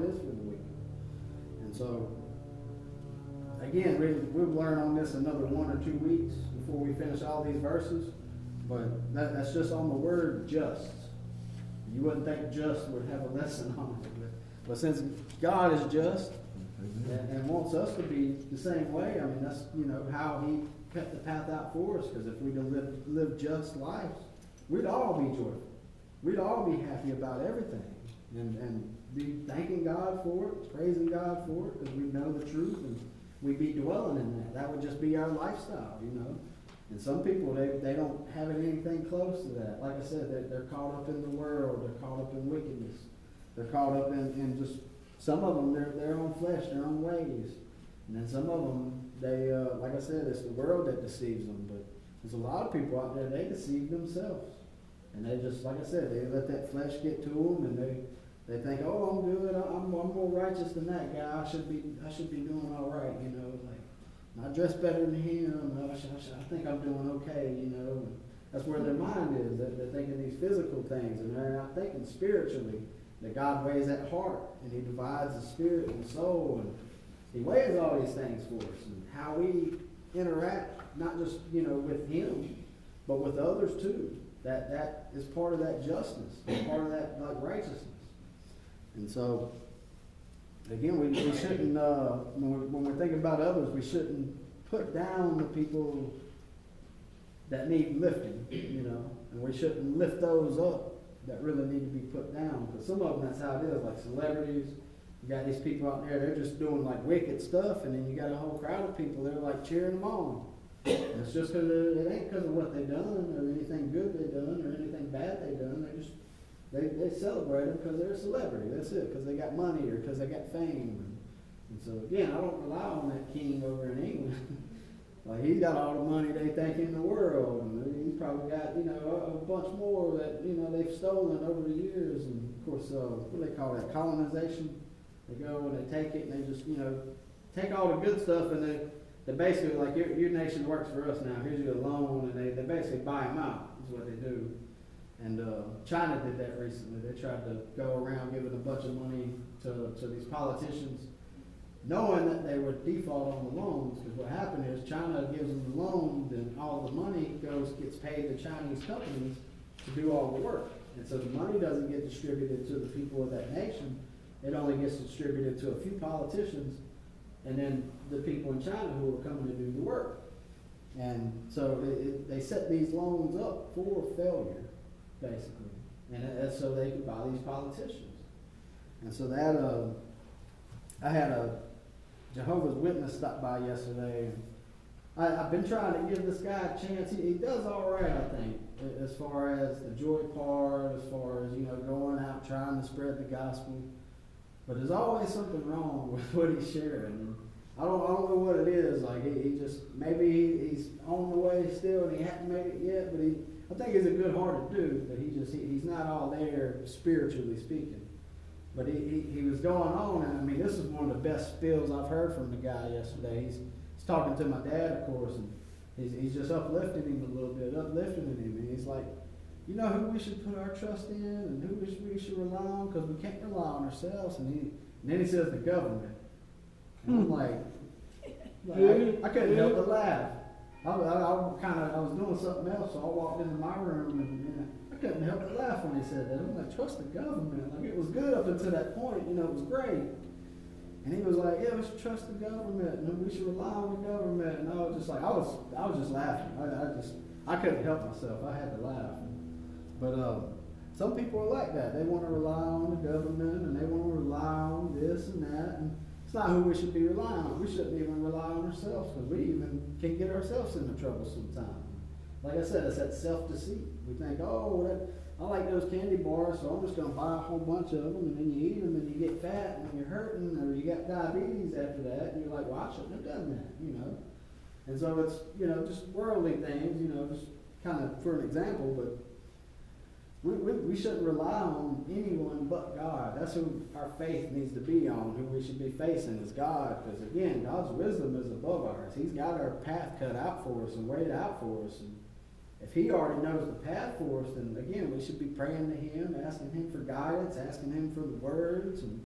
is for the wicked. And so, again, we'll learn on this another 1 or 2 weeks before we finish all these verses. But that's just on the word just. You wouldn't think just would have a lesson on it. But since God is just and wants us to be the same way, I mean, that's, how he cut the path out for us. Because if we could live just lives, we'd all be joyful. We'd all be happy about everything. And be thanking God for it, praising God for it, because we know the truth, and we'd be dwelling in that. That would just be our lifestyle, And some people, they don't have anything close to that. Like I said, they're caught up in the world. They're caught up in wickedness. They're caught up in just, some of them, their own flesh, their own ways. And then some of them, they, like I said, it's the world that deceives them. But there's a lot of people out there, they deceive themselves. And they just, like I said, they let that flesh get to them, and they think, oh, I'm good. I'm more righteous than that guy. I should be doing all right, like, I dress better than him. I think I'm doing okay, And that's where their mind is. They're thinking these physical things, and they're not thinking spiritually. That God weighs that heart, and he divides the spirit and the soul, and he weighs all these things for us, and how we interact, not just, with him, but with others too. That is part of that justice, part of that righteousness. And so, again, we shouldn't, when we're thinking about others, we shouldn't put down the people that need lifting, and we shouldn't lift those up that really need to be put down. Because some of them, that's how it is, like celebrities. You got these people out there, they're just doing like wicked stuff, and then you got a whole crowd of people, they're like cheering them on. And it's just because it ain't because of what they done, or anything good they done, or anything bad they done. They celebrate them because they're a celebrity. That's it, because they got money or because they got fame. And so again, I don't rely on that king over in England. Like, he's got all the money they think in the world, and he's probably got, a bunch more that, they've stolen over the years. And of course, what do they call that? Colonization. They go and they take it, and they just, take all the good stuff, and they basically, like, your nation works for us now. Here's your loan, and they basically buy them out, is what they do. And China did that recently. They tried to go around giving a bunch of money to these politicians, knowing that they would default on the loans. Because what happened is China gives them the loan, then all the money gets paid to Chinese companies to do all the work. And so the money doesn't get distributed to the people of that nation. It only gets distributed to a few politicians, and then the people in China who are coming to do the work. And so they set these loans up for failure, basically. And that's so they could buy these politicians. And so that, I had a Jehovah's Witness stop by yesterday. And I've been trying to give this guy a chance. He does all right, I think, as far as the joy part, as far as, going out trying to spread the gospel. But there's always something wrong with what he's sharing. And I don't know what it is. Like, he just, maybe he's on the way still and he hasn't made it yet, but I think he's a good-hearted dude, but he's not all there spiritually speaking. But he was going on, and I mean, this is one of the best spills I've heard from the guy yesterday. He's talking to my dad, of course, and he's just uplifting him a little bit, uplifting him, and he's like, who we should put our trust in, and who we should rely on, because we can't rely on ourselves. And then he says the government. And I'm like I couldn't help but laugh. I was doing something else, so I walked into my room, and I couldn't help but laugh when he said that. I'm like, trust the government. Like, it was good up until that point, it was great. And he was like, yeah, we should trust the government, and we should rely on the government. And I was just like, I was just laughing. I couldn't help myself. I had to laugh. But some people are like that. They want to rely on the government, and they want to rely on this and that. And it's not who we should be relying on. We shouldn't even rely on ourselves, because we even can get ourselves into trouble sometimes. Like I said, it's that self-deceit. We think, I like those candy bars, so I'm just going to buy a whole bunch of them, and then you eat them, and you get fat, and you're hurting, or you got diabetes after that, and you're like, well, I shouldn't have done that, And so it's, just worldly things, just kind of for an example, but we shouldn't rely on anyone but God. That's who our faith needs to be on. Who we should be facing is God. Because again, God's wisdom is above ours. He's got our path cut out for us and laid out for us. And if he already knows the path for us, then again, we should be praying to him, asking him for guidance, asking him for the words, and